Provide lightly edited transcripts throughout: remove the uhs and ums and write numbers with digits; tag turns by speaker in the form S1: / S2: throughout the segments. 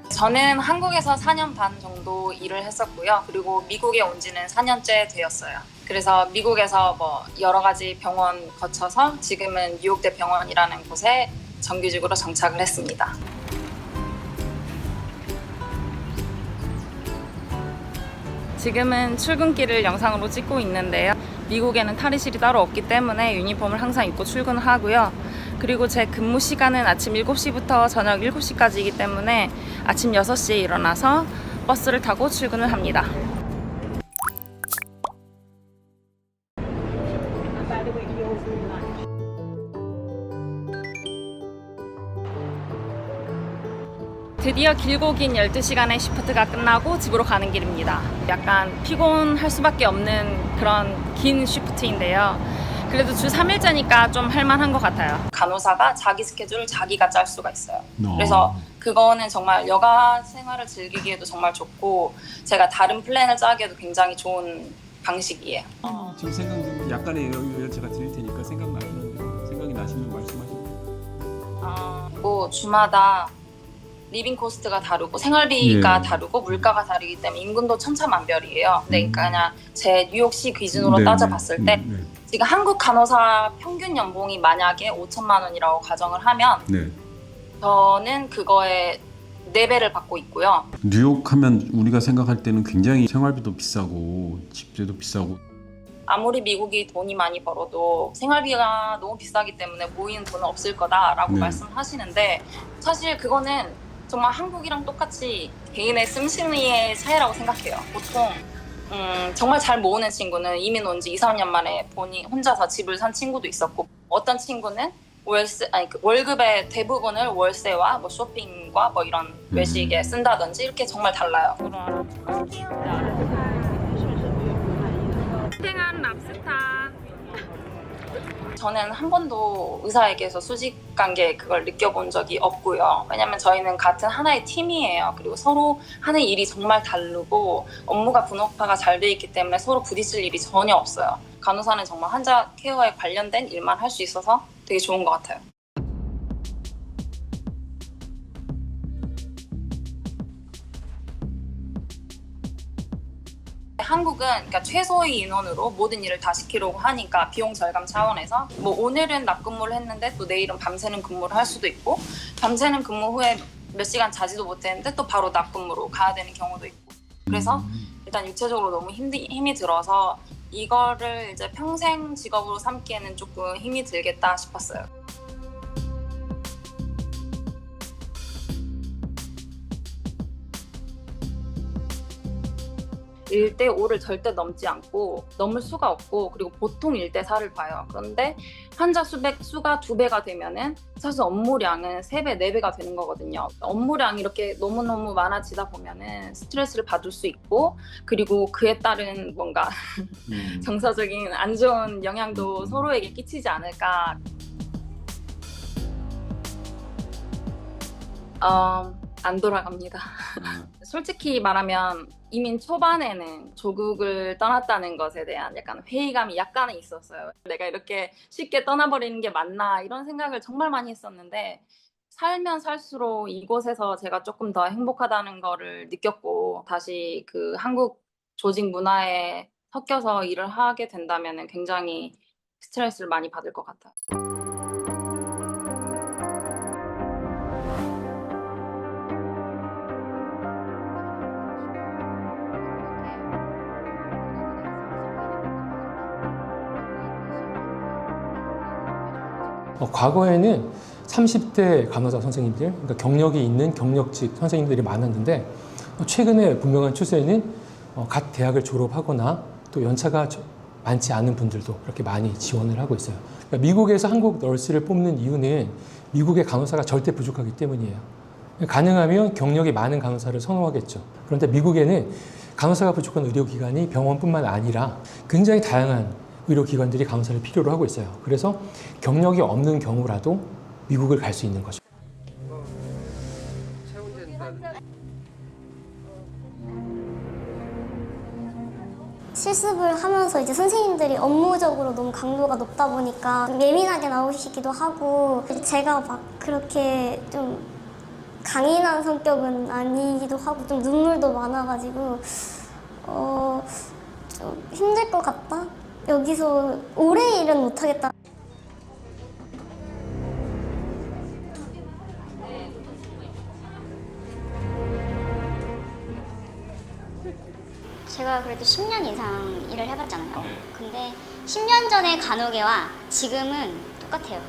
S1: 저는 한국에서 4년 반 정도 일을 했었고요. 그리고 미국에 온 지는 4년째 되었어요. 그래서 미국에서 뭐 여러 가지 병원 거쳐서 지금은 뉴욕대 병원이라는 곳에 정규직으로 정착을 했습니다. 지금은 출근길을 영상으로 찍고 있는데요. 미국에는 탈의실이 따로 없기 때문에 유니폼을 항상 입고 출근을 하고요. 그리고 제 근무 시간은 아침 7시부터 저녁 7시까지이기 때문에 아침 6시에 일어나서 버스를 타고 출근을 합니다. 드디어 길고 긴 12시간의 시프트가 끝나고 집으로 가는 길입니다. 약간 피곤할 수밖에 없는 그런 긴 시프트인데요. 그래도 주 3일째니까 좀 할만한 것 같아요. 간호사가 자기 스케줄을 자기가 짤 수가 있어요. 그래서 그거는 정말 여가 생활을 즐기기에도 정말 좋고 제가 다른 플랜을 짜기에도 굉장히 좋은 방식이에요.
S2: 지금 생각 좀 약간의 여유를 제가 드릴 테니까 생각이 나시면 말씀하시면.
S1: 뭐 주마다 리빙 코스트가 다르고 생활비가 다르고 물가가 다르기 때문에 임금도 천차만별이에요. 그러니까 그냥 제 뉴욕시 기준으로 따져봤을 때 지금 한국 간호사 평균 연봉이 만약에 5천만 원이라고 가정을 하면 저는 그거에 4배를 받고 있고요.
S2: 뉴욕 하면 우리가 생각할 때는 굉장히 생활비도 비싸고 집세도 비싸고
S1: 아무리 미국이 돈이 많이 벌어도 생활비가 너무 비싸기 때문에 모이는 돈은 없을 거다라고 말씀하시는데 사실 그거는 정말 한국이랑 똑같이 개인의 씀씀이의 차이라고 생각해요. 보통 정말 잘 모으는 친구는 이민 온 지 2, 3년 만에 본인 혼자서 집을 산 친구도 있었고 어떤 친구는 월급의 대부분을 월세와 뭐 쇼핑과 뭐 이런 외식에 쓴다든지 이렇게 정말 달라요. 탱한 랍스타. 저는 한 번도 의사에게서 수직 관계 그걸 느껴본 적이 없고요. 왜냐면 저희는 같은 하나의 팀이에요. 그리고 서로 하는 일이 정말 다르고 업무가 분업화가 잘 돼 있기 때문에 서로 부딪힐 일이 전혀 없어요. 간호사는 정말 환자 케어에 관련된 일만 할 수 있어서 되게 좋은 것 같아요. 한국은 그러니까 최소의 인원으로 모든 일을 다 시키려고 하니까 비용 절감 차원에서 뭐 오늘은 낮 근무를 했는데 또 내일은 밤새는 근무를 할 수도 있고 밤새는 근무 후에 몇 시간 자지도 못했는데 또 바로 낮 근무로 가야 되는 경우도 있고 그래서 일단 육체적으로 너무 힘이 들어서 이거를 이제 평생 직업으로 삼기에는 조금 힘이 들겠다 싶었어요. 1대5를 절대 넘지 않고 넘을 수가 없고 그리고 보통 1대4를 봐요. 그런데 환자 수가 2배가 되면은 사실 업무량은 3배, 4배가 되는 거거든요. 업무량이 이렇게 너무너무 많아지다 보면은 스트레스를 받을 수 있고 그리고 그에 따른 뭔가 정서적인 안 좋은 영향도 서로에게 끼치지 않을까. 안 돌아갑니다. 솔직히 말하면 이민 초반에는 조국을 떠났다는 것에 대한 약간 회의감이 약간은 있었어요. 내가 이렇게 쉽게 떠나버리는 게 맞나 이런 생각을 정말 많이 했었는데 살면 살수록 이곳에서 제가 조금 더 행복하다는 거를 느꼈고 다시 그 한국 조직 문화에 섞여서 일을 하게 된다면 굉장히 스트레스를 많이 받을 것 같아요.
S3: 과거에는 30대 간호사 선생님들, 그러니까 경력이 있는 경력직 선생님들이 많았는데 최근에 분명한 추세는 갓 대학을 졸업하거나 또 연차가 많지 않은 분들도 그렇게 많이 지원을 하고 있어요. 그러니까 미국에서 한국 널스를 뽑는 이유는 미국의 간호사가 절대 부족하기 때문이에요. 가능하면 경력이 많은 간호사를 선호하겠죠. 그런데 미국에는 간호사가 부족한 의료기관이 병원뿐만 아니라 굉장히 다양한 의료기관들이 간호사를 필요로 하고 있어요. 그래서 경력이 없는 경우라도 미국을 갈 수 있는 거죠.
S4: 실습을 하면서 이제 선생님들이 업무적으로 너무 강도가 높다 보니까 좀 예민하게 나오시기도 하고 제가 막 그렇게 좀 강인한 성격은 아니기도 하고 좀 눈물도 많아가지고 좀 힘들 것 같다? 여기서 오래 일은 못하겠다.
S5: 제가 그래도 10년 이상 일을 해봤잖아요. 근데 10년 전의 간호계와 지금은 똑같아요.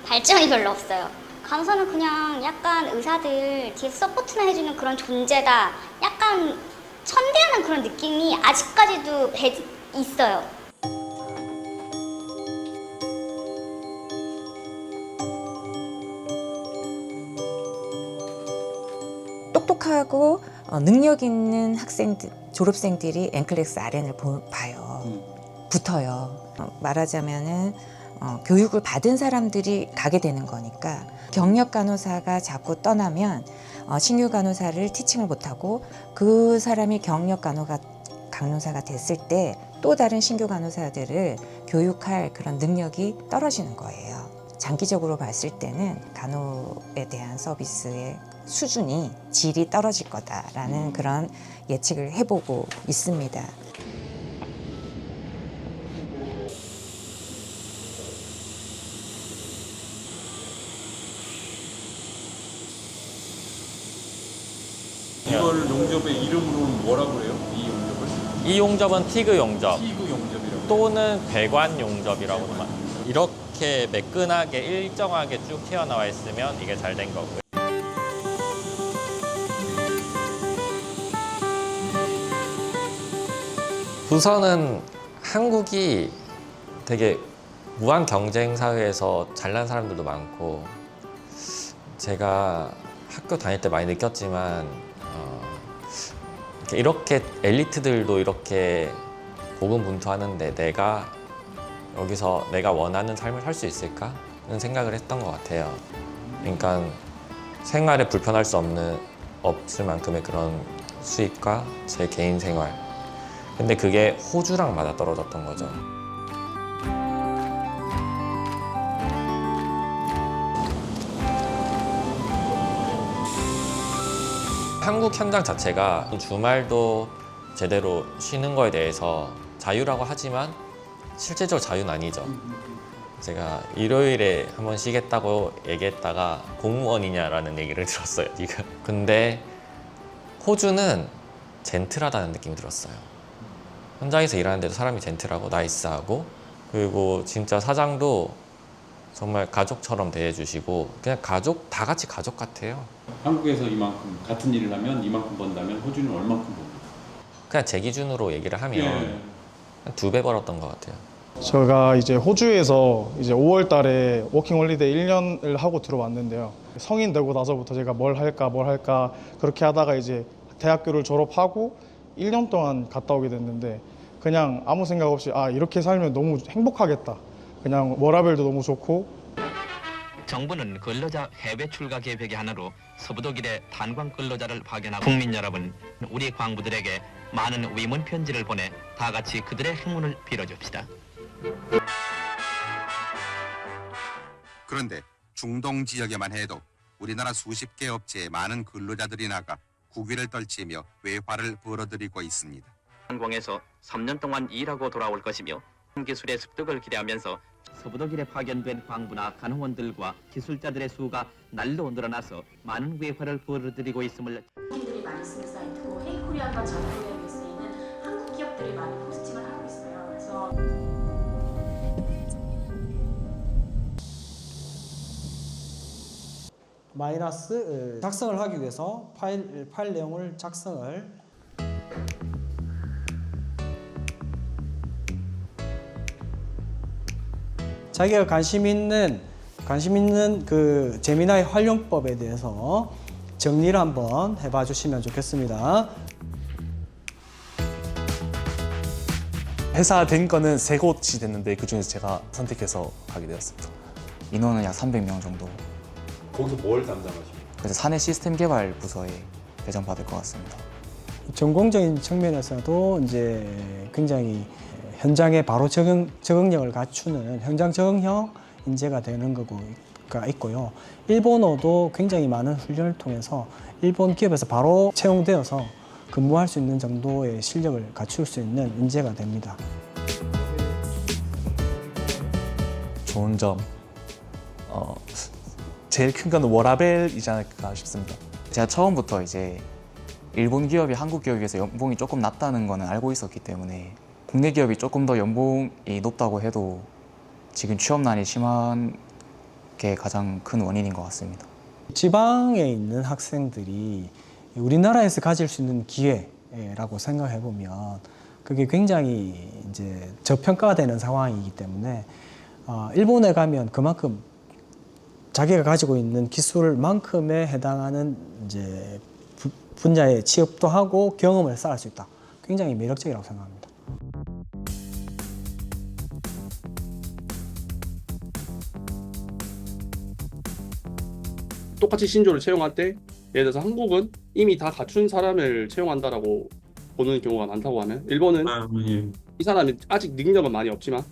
S5: 발전이 별로 없어요. 간호사는 그냥 약간 의사들 뒤에서 서포트나 해주는 그런 존재다. 약간 천대하는 그런 느낌이 아직까지도 있어요.
S6: 똑똑하고 능력 있는 학생들, 졸업생들이 NCLEX RN을 봐요. 붙어요. 말하자면은 교육을 받은 사람들이 가게 되는 거니까 경력 간호사가 자꾸 떠나면 신규 간호사를 티칭을 못하고 그 사람이 경력 간호사가 됐을 때 또 다른 신규 간호사들을 교육할 그런 능력이 떨어지는 거예요. 장기적으로 봤을 때는 간호에 대한 서비스의 수준이 질이 떨어질 거다라는 그런 예측을 해보고 있습니다.
S2: 이걸 용접의 이름으로는 뭐라고 그래요? 이 용접을?
S7: 이 용접은 티그 용접
S2: 티그 용접이라고.
S7: 또는 배관 용접이라고도 합니다. 이렇게 매끈하게 일정하게 쭉 튀어나와 있으면 이게 잘 된 거고요. 우선은 한국이 되게 무한 경쟁 사회에서 잘난 사람들도 많고, 제가 학교 다닐 때 많이 느꼈지만 이렇게 엘리트들도 이렇게 고군분투하는데 내가 여기서 내가 원하는 삶을 살 수 있을까는 생각을 했던 것 같아요. 그러니까 생활에 불편할 수 없을 만큼의 그런 수입과 제 개인 생활, 근데 그게 호주랑 맞아떨어졌던 거죠. 한국 현장 자체가 주말도 제대로 쉬는 거에 대해서 자유라고 하지만 실제적으로 자유는 아니죠. 제가 일요일에 한번 쉬겠다고 얘기했다가 공무원이냐라는 얘기를 들었어요, 지금. 근데 호주는 젠틀하다는 느낌이 들었어요. 현장에서 일하는데도 사람이 젠틀하고 나이스하고, 그리고 진짜 사장도 정말 가족처럼 대해주시고, 그냥 가족, 다 같이 가족 같아요.
S2: 한국에서 이만큼 같은 일을 하면 이만큼 번다면 호주는 얼마큼 벌어요?
S7: 그냥 제 기준으로 얘기를 하면
S2: 예.
S7: 한 2배 벌었던 것 같아요.
S8: 제가 이제 호주에서 이제 5월 달에 워킹 홀리데이 1년을 하고 들어왔는데요. 성인 되고 나서부터 제가 뭘 할까 그렇게 하다가 이제 대학교를 졸업하고 1년 동안 갔다 오게 됐는데, 그냥 아무 생각 없이 이렇게 살면 너무 행복하겠다. 그냥 워라밸도 너무 좋고.
S9: 정부는 근로자 해외 출가 계획의 하나로 서부독일의 탄광 근로자를 파견하고, 국민 여러분, 우리 광부들에게 많은 위문 편지를 보내 다 같이 그들의 행운을 빌어줍시다.
S10: 그런데 중동 지역에만 해도 우리나라 수십 개 업체에 많은 근로자들이 나가 국위를 떨치며 외화를 벌어들이고 있습니다.
S9: 탄광에서 3년 동안 일하고 돌아올 것이며 기술의 습득을 기대하면서 서부독일에 파견된 광부나 간호원들과 기술자들의 수가 날로 늘어나서 많은 외화를 벌어들이고 있음을.
S11: 한국인들이 많이 쓰는 사이트고 헤이코리안과 전코리안에 쓰이는 한국 기업들이 많이 포스팅을 하고 있어요. 그래서
S12: 마이너스 작성을 하기 위해서 파일 내용을 작성을 자기가 관심 있는 그 제미나이 활용법에 대해서 정리를 한번 해봐 주시면 좋겠습니다.
S13: 회사 된 거는 3곳이 됐는데 그중에서 제가 선택해서 가게 되었습니다.
S14: 인원은 약 300명 정도.
S2: 거기서 뭘 담당하십니까?
S14: 그래서 사내 시스템 개발 부서에 배정받을 것 같습니다.
S12: 전공적인 측면에서도 이제 굉장히 현장에 바로 적응력을 갖추는 현장 적응형 인재가 되는 거가 있고요. 일본어도 굉장히 많은 훈련을 통해서 일본 기업에서 바로 채용되어서 근무할 수 있는 정도의 실력을 갖출 수 있는 인재가 됩니다.
S13: 좋은 점, 제일 큰 건 워라밸이지 않을까 싶습니다.
S14: 제가 처음부터 이제 일본 기업이 한국 기업에 비해서 연봉이 조금 낮다는 거는 알고 있었기 때문에 국내 기업이 조금 더 연봉이 높다고 해도 지금 취업난이 심한 게 가장 큰 원인인 것 같습니다.
S12: 지방에 있는 학생들이 우리나라에서 가질 수 있는 기회라고 생각해 보면 그게 굉장히 이제 저평가되는 상황이기 때문에 일본에 가면 그만큼 자기가 가지고 있는 기술만큼에 해당하는 이제 분야에 취업도 하고 경험을 쌓을 수 있다. 굉장히 매력적이라고 생각합니다.
S15: 똑같이 신조를 채용할 때 예를 들어서 한국은 이미 다 갖춘 사람을 채용한다라고 보는 경우가 많다고 하면 일본은 이 사람이 아직 능력은 많이 없지만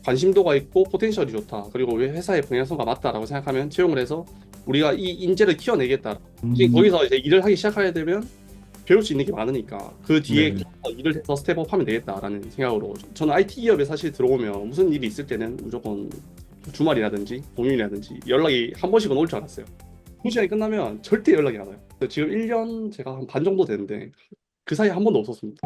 S15: 관심도가 있고 포텐셜이 좋다. 그리고 회사의 방향성과 맞다라고 생각하면 채용을 해서 우리가 이 인재를 키워내겠다. 거기서 이제 일을 하기 시작하게 되면 배울 수 있는 게 많으니까 그 뒤에 일을 해서 스텝업하면 되겠다라는 생각으로 저는 IT 기업에 사실 들어오면 무슨 일이 있을 때는 무조건 주말이라든지 공휴일이라든지 연락이 한 번씩은 올 줄 알았어요. 그 시간이 끝나면 절대 연락이 안 와요. 지금 1년 제가 한 반 정도 되는데 그 사이에 한 번도 없었습니다.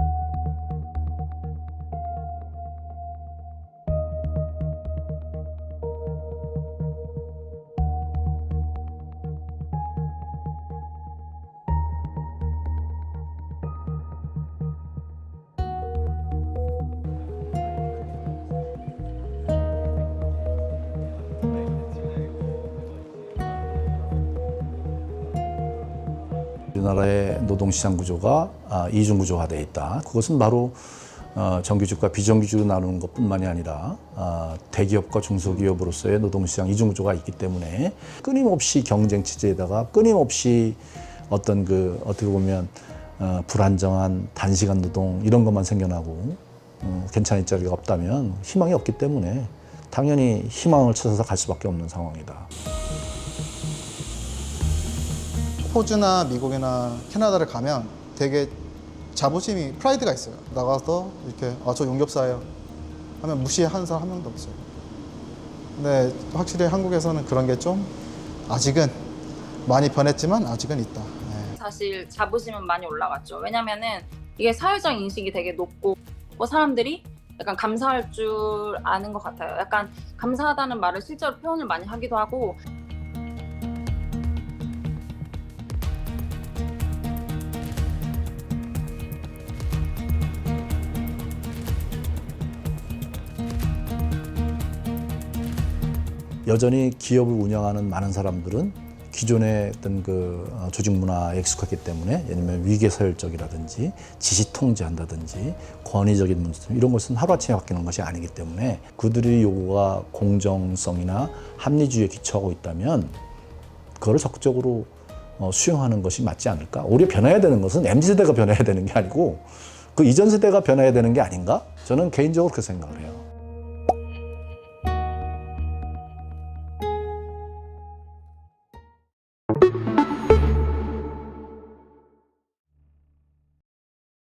S16: 우리나라의 노동시장 구조가 이중 구조화되어 있다. 그것은 바로 정규직과 비정규직으로 나누는 것뿐만이 아니라 대기업과 중소기업으로서의 노동시장 이중 구조가 있기 때문에 끊임없이 경쟁 체제에다가 끊임없이 어떤 어떻게 보면 불안정한 단시간 노동 이런 것만 생겨나고 괜찮은 일자리가 없다면 희망이 없기 때문에 당연히 희망을 찾아서 갈 수밖에 없는 상황이다.
S17: 호주나 미국이나 캐나다를 가면 되게 자부심이 프라이드가 있어요. 나가서 이렇게 저 용접사예요 하면 무시하는 사람 한 명도 없어요. 근데 확실히 한국에서는 그런 게 좀 아직은 많이 변했지만 아직은 있다.
S1: 사실 자부심은 많이 올라갔죠. 왜냐면은 이게 사회적 인식이 되게 높고 사람들이 약간 감사할 줄 아는 것 같아요. 약간 감사하다는 말을 실제로 표현을 많이 하기도 하고
S16: 여전히 기업을 운영하는 많은 사람들은 기존의 어떤 조직 문화에 익숙했기 때문에 예를 들면 위계서열적이라든지 지시 통제한다든지 권위적인 문제 이런 것은 하루아침에 바뀌는 것이 아니기 때문에 그들의 요구가 공정성이나 합리주의에 기초하고 있다면 그거를 적극적으로 수용하는 것이 맞지 않을까? 오히려 변해야 되는 것은 MZ세대가 변해야 되는 게 아니고 그 이전 세대가 변해야 되는 게 아닌가? 저는 개인적으로 그렇게 생각을 해요.